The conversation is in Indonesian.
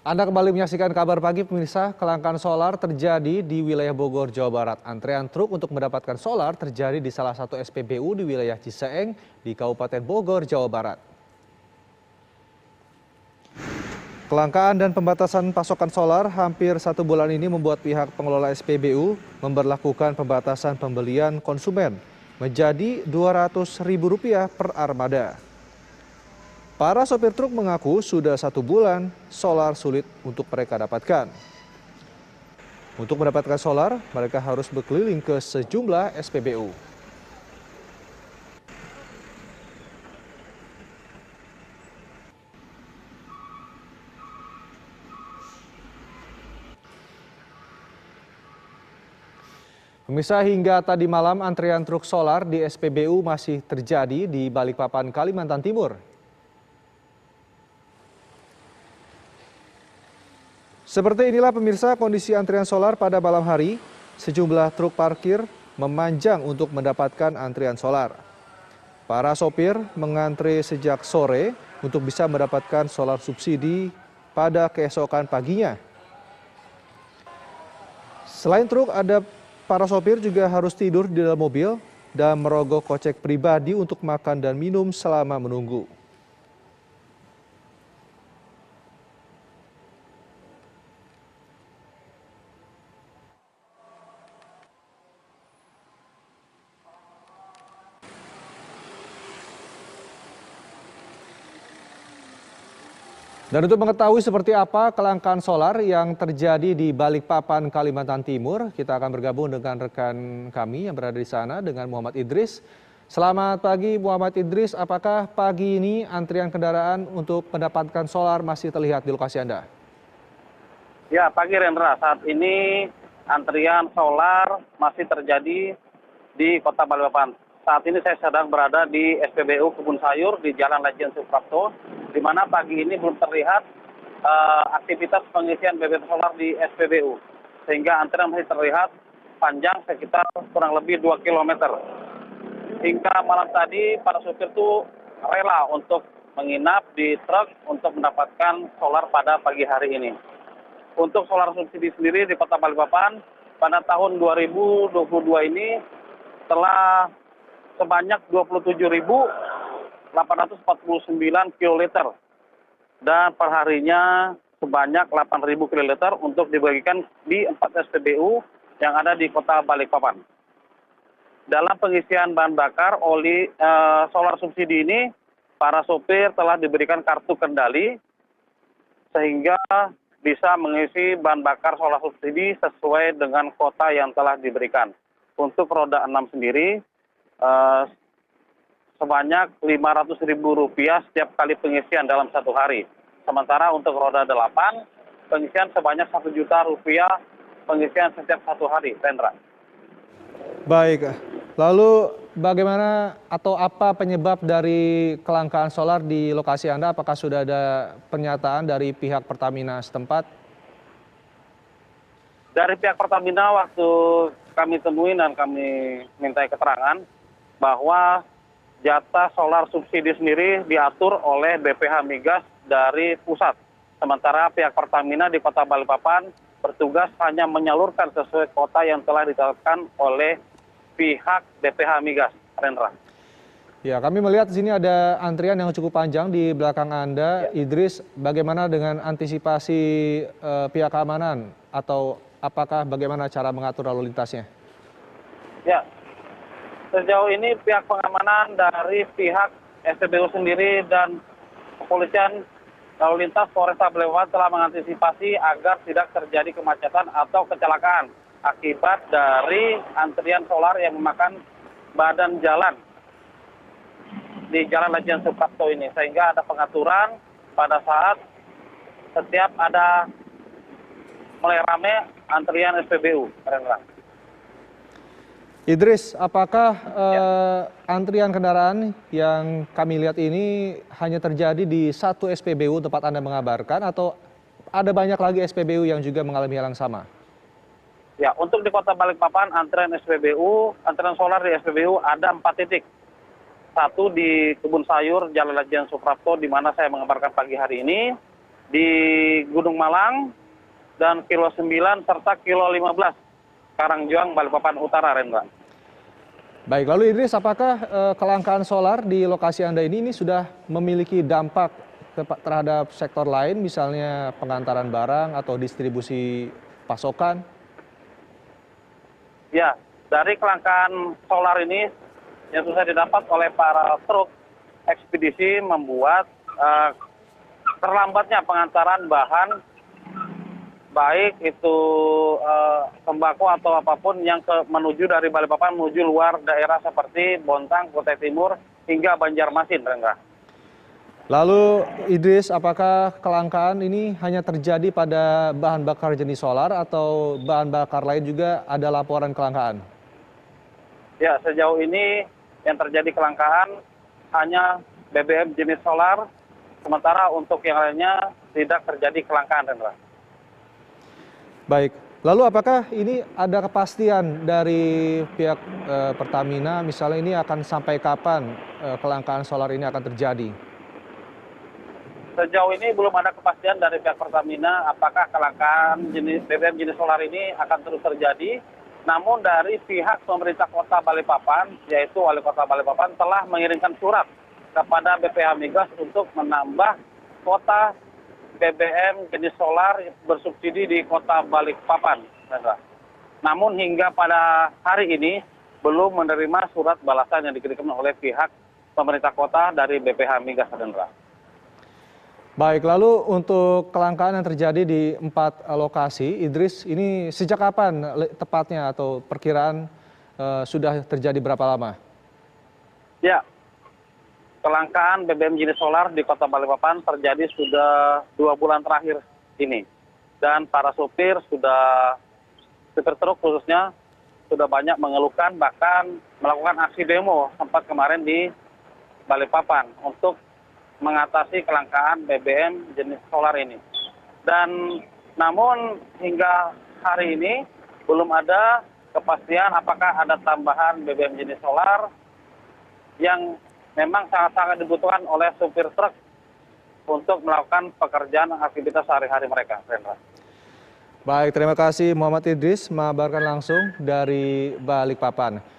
Anda kembali menyaksikan kabar pagi pemirsa, kelangkaan solar terjadi di wilayah Bogor, Jawa Barat. Antrean truk untuk mendapatkan solar terjadi di salah satu SPBU di wilayah Ciseeng di Kabupaten Bogor, Jawa Barat. Kelangkaan dan pembatasan pasokan solar hampir 1 bulan ini membuat pihak pengelola SPBU memberlakukan pembatasan pembelian konsumen menjadi Rp200.000 per armada. Para sopir truk mengaku sudah 1 bulan solar sulit untuk mereka dapatkan. Untuk mendapatkan solar, mereka harus berkeliling ke sejumlah SPBU. Pemirsa, hingga tadi malam antrian truk solar di SPBU masih terjadi di Balikpapan, Kalimantan Timur. Seperti inilah pemirsa kondisi antrian solar pada malam hari. Sejumlah truk parkir memanjang untuk mendapatkan antrian solar. Para sopir mengantre sejak sore untuk bisa mendapatkan solar subsidi pada keesokan paginya. Selain truk, ada para sopir juga harus tidur di dalam mobil dan merogoh kocek pribadi untuk makan dan minum selama menunggu. Dan untuk mengetahui seperti apa kelangkaan solar yang terjadi di Balikpapan, Kalimantan Timur, kita akan bergabung dengan rekan kami yang berada di sana dengan Muhammad Idris. Selamat pagi Muhammad Idris, apakah pagi ini antrian kendaraan untuk mendapatkan solar masih terlihat di lokasi Anda? Ya, pagi Rendra. Saat ini antrian solar masih terjadi di Kota Balikpapan. Saat ini saya sedang berada di SPBU Kebun Sayur di Jalan Lejen Suprapto, di mana pagi ini belum terlihat aktivitas pengisian BBM solar di SPBU. Sehingga antrian masih terlihat panjang sekitar kurang lebih 2 km. Hingga malam tadi para supir itu rela untuk menginap di truk untuk mendapatkan solar pada pagi hari ini. Untuk solar subsidi sendiri di Kota Balikpapan pada tahun 2022 ini telah sebanyak 27.849 kiloliter dan perharinya sebanyak 8.000 kiloliter untuk dibagikan di 4 SPBU yang ada di Kota Balikpapan. Dalam pengisian bahan bakar solar subsidi ini, para sopir telah diberikan kartu kendali sehingga bisa mengisi bahan bakar solar subsidi sesuai dengan kuota yang telah diberikan. Untuk roda 6 sendiri, sebanyak Rp500.000 setiap kali pengisian dalam satu hari. Sementara untuk roda 8, pengisian sebanyak Rp1 juta pengisian setiap satu hari, Rendra. Baik, lalu bagaimana atau apa penyebab dari kelangkaan solar di lokasi Anda? Apakah sudah ada pernyataan dari pihak Pertamina setempat? Dari pihak Pertamina waktu kami temui dan kami minta keterangan bahwa jatah solar subsidi sendiri diatur oleh BPH Migas dari pusat. Sementara pihak Pertamina di Kota Balikpapan bertugas hanya menyalurkan sesuai kuota yang telah ditetapkan oleh pihak BPH Migas, Rendra. Ya, kami melihat di sini ada antrian yang cukup panjang di belakang Anda. Ya. Idris, bagaimana dengan antisipasi pihak keamanan atau apakah bagaimana cara mengatur lalu lintasnya? Ya, sejauh ini pihak pengamanan dari pihak SPBU sendiri dan kepolisian lalu lintas Polresta Balikpapan telah mengantisipasi agar tidak terjadi kemacetan atau kecelakaan akibat dari antrian solar yang memakan badan jalan di Jalan Lejen Suprapto ini. Sehingga ada pengaturan pada saat setiap ada mulai rame antrian SPBU. Idris, apakah antrian kendaraan yang kami lihat ini hanya terjadi di satu SPBU tempat Anda mengabarkan atau ada banyak lagi SPBU yang juga mengalami hal yang sama? Ya, untuk di Kota Balikpapan antrian solar di SPBU ada 4 titik. Satu di Kebun Sayur, Jalan Lejen Suprapto, di mana saya mengabarkan pagi hari ini. di Gunung Malang dan kilo 9 serta kilo 15 Karangjuang, Balikpapan Utara, Rendra. Baik, lalu Idris, apakah kelangkaan solar di lokasi Anda ini sudah memiliki dampak terhadap sektor lain, misalnya pengantaran barang atau distribusi pasokan? Ya, dari kelangkaan solar ini yang susah didapat oleh para truk ekspedisi membuat terlambatnya pengantaran bahan, baik itu sembako atau apapun yang menuju dari Balikpapan menuju luar daerah seperti Bontang, Kutai Timur, hingga Banjarmasin, Rendra. Lalu Idris, apakah kelangkaan ini hanya terjadi pada bahan bakar jenis solar atau bahan bakar lain juga ada laporan kelangkaan? Ya, sejauh ini yang terjadi kelangkaan hanya BBM jenis solar, sementara untuk yang lainnya tidak terjadi kelangkaan, Rendra. Baik, lalu apakah ini ada kepastian dari pihak Pertamina, misalnya ini akan sampai kapan kelangkaan solar ini akan terjadi? Sejauh ini belum ada kepastian dari pihak Pertamina apakah kelangkaan BBM jenis solar ini akan terus terjadi. Namun dari pihak pemerintah Kota Balikpapan, yaitu Wali Kota Balikpapan, telah mengirimkan surat kepada BPH Migas untuk menambah kuota BBM jenis solar bersubsidi di Kota Balikpapan. Namun hingga pada hari ini belum menerima surat balasan yang dikirimkan oleh pihak pemerintah kota dari BPH Migas, Rendra. Baik, lalu untuk kelangkaan yang terjadi di 4 lokasi, Idris, ini sejak kapan tepatnya atau perkiraan sudah terjadi berapa lama? Ya, kelangkaan BBM jenis solar di Kota Balikpapan terjadi sudah 2 bulan terakhir ini. Dan para supir truk khususnya, sudah banyak mengeluhkan, bahkan melakukan aksi demo sempat kemarin di Balikpapan untuk mengatasi kelangkaan BBM jenis solar ini. Dan namun hingga hari ini belum ada kepastian apakah ada tambahan BBM jenis solar yang memang sangat-sangat dibutuhkan oleh supir truk untuk melakukan pekerjaan aktivitas sehari-hari mereka, Rendra. Baik, terima kasih Muhammad Idris mengabarkan langsung dari Balikpapan.